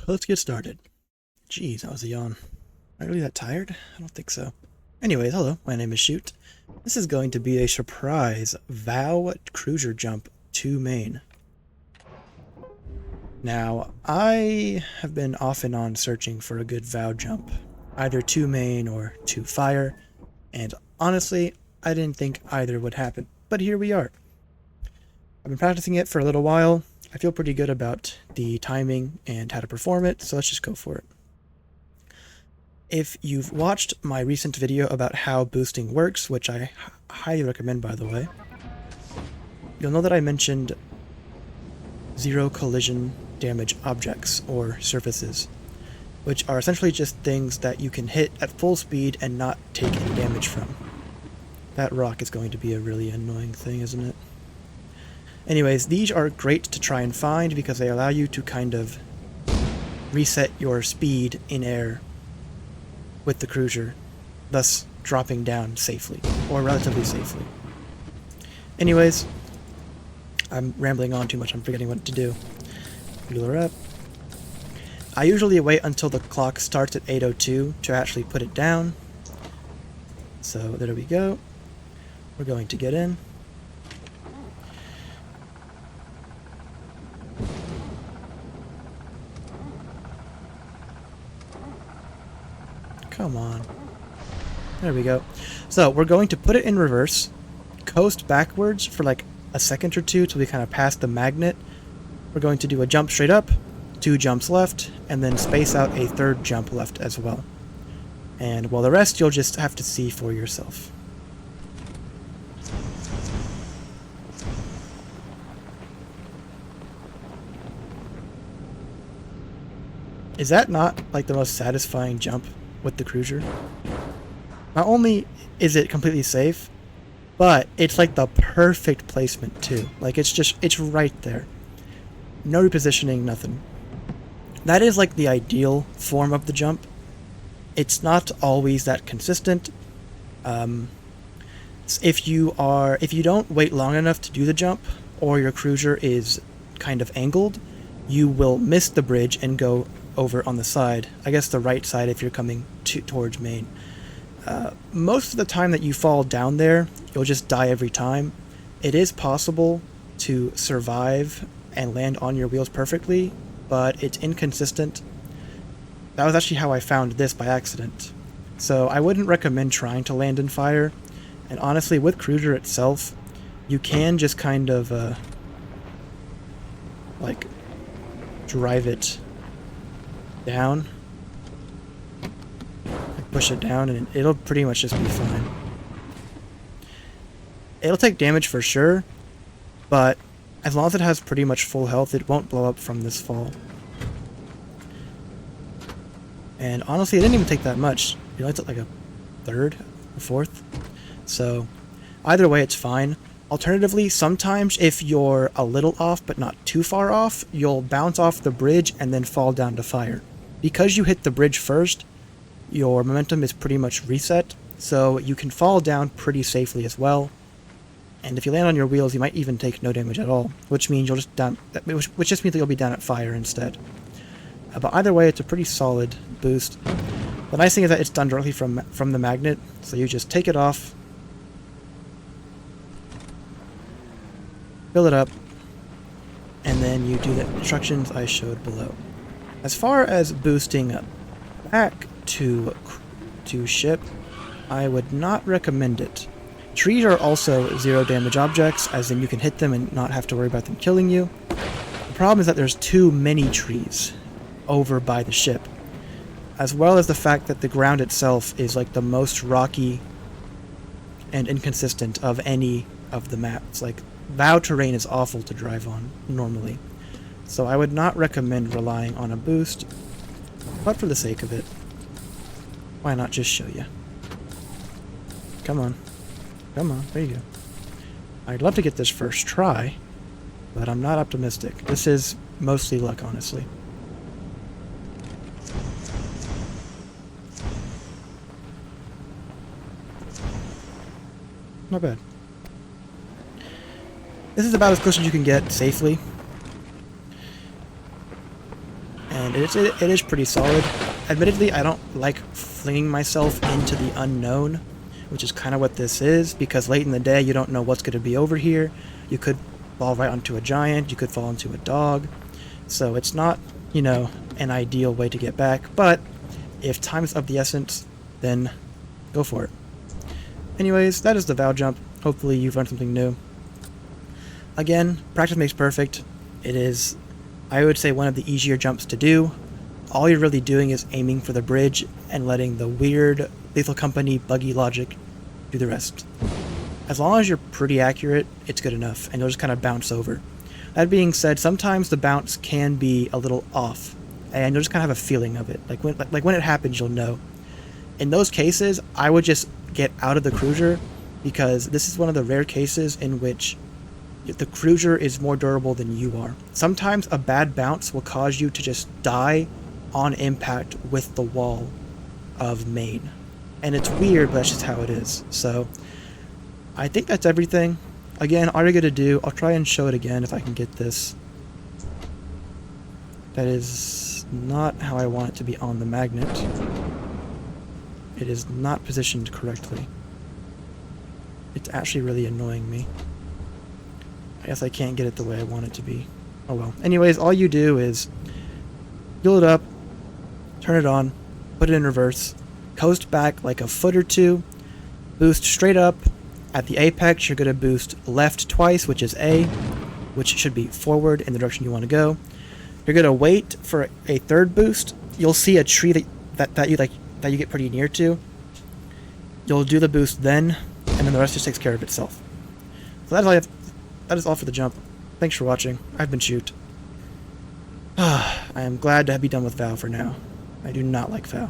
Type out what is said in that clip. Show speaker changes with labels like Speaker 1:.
Speaker 1: Let's get started. Jeez, that was a yawn. Am I really that tired? I don't think so. Anyways, hello, my name is Shoot. This is going to be a surprise VOW cruiser jump to main. Now, I have been off and on searching for a good VOW jump, either to main or to fire, and honestly, I didn't think either would happen, but here we are. I've been practicing it for a little while. I feel pretty good about the timing and how to perform it, so let's just go for it. If you've watched my recent video about how boosting works, which I highly recommend by the way, you'll know that I mentioned zero collision damage objects or surfaces, which are essentially just things that you can hit at full speed and not take any damage from. That rock is going to be a really annoying thing, isn't it? Anyways, these are great to try and find because they allow you to kind of reset your speed in air with the cruiser, thus dropping down safely, or relatively safely. Anyways, I'm rambling on too much, I'm forgetting what to do. Wheeler up. I usually wait until the clock starts at 8:02 to actually put it down. So there we go. We're going to get in. Come on. There we go. So we're going to put it in reverse, coast backwards for like a second or two till we kind of pass the magnet. We're going to do a jump straight up, 2 jumps left, and then space out a 3rd jump left as well. And well, the rest you'll just have to see for yourself. Is that not like the most satisfying jump with the cruiser? Not only is it completely safe, but it's like the perfect placement too. Like it's right there. No repositioning, nothing. That is like the ideal form of the jump. It's not always that consistent. If you don't wait long enough to do the jump, or your cruiser is kind of angled, you will miss the bridge and go over on the side. I guess the right side if you're coming towards main. Most of the time that you fall down there, you'll just die every time. It is possible to survive and land on your wheels perfectly, but it's inconsistent. That was actually how I found this by accident. So I wouldn't recommend trying to land in fire. And honestly, with cruiser itself, you can just kind of like drive it down, like push it down, and it'll pretty much just be fine. It'll take damage for sure, but as long as it has pretty much full health, it won't blow up from this fall. And honestly, it didn't even take that much. It only took like a 3rd, a 4th. So either way, it's fine. Alternatively, sometimes if you're a little off but not too far off, you'll bounce off the bridge and then fall down to fire. Because you hit the bridge first, your momentum is pretty much reset, so you can fall down pretty safely as well. And if you land on your wheels, you might even take no damage at all, which means you'll just which just means that you'll be down at fire instead. But either way, it's a pretty solid boost. The nice thing is that it's done directly from the magnet, so you just take it off, fill it up, and then you do the instructions I showed below. As far as boosting back to ship, I would not recommend it. Trees are also zero damage objects, as in you can hit them and not have to worry about them killing you. The problem is that there's too many trees over by the ship, as well as the fact that the ground itself is like the most rocky and inconsistent of any of the maps. Like, VOW terrain is awful to drive on normally, so I would not recommend relying on a boost, but for the sake of it, why not just show you? Come on. Come on, there you go. I'd love to get this first try, but I'm not optimistic. This is mostly luck, honestly. Not bad. This is about as close as you can get safely. and it is pretty solid. Admittedly, I don't like flinging myself into the unknown, which is kind of what this is, because late in the day you don't know what's going to be over here. You could fall right onto a giant, you could fall into a dog, so it's not, you know, an ideal way to get back, but if time is of the essence, then go for it. Anyways, that is the VOW jump. Hopefully you've learned something new. Again, practice makes perfect. It is, I would say, one of the easier jumps to do. All you're really doing is aiming for the bridge and letting the weird Lethal Company buggy logic do the rest. As long as you're pretty accurate, it's good enough, and you'll just kind of bounce over. That being said, sometimes the bounce can be a little off, and you'll just kind of have a feeling of it. Like when it happens, you'll know. In those cases, I would just get out of the cruiser, because this is one of the rare cases in which the cruiser is more durable than you are. Sometimes a bad bounce will cause you to just die on impact with the wall of main. And it's weird, but that's just how it is. So I think that's everything. Again, all you're going to do, I'll try and show it again if I can get this. That is not how I want it to be on the magnet. It is not positioned correctly. It's actually really annoying me. I guess I can't get it the way I want it to be. Oh well. Anyways, all you do is fuel it up, turn it on, put it in reverse, coast back like a foot or two, boost straight up. At the apex, you're going to boost left twice, which is A, which should be forward in the direction you want to go. You're going to wait for a third boost. You'll see a tree that you get pretty near to. You'll do the boost then, and then the rest just takes care of itself. So that's all that is all for the jump. Thanks for watching. I've been Shoot. I am glad to be done with VOW for now. I do not like VOW.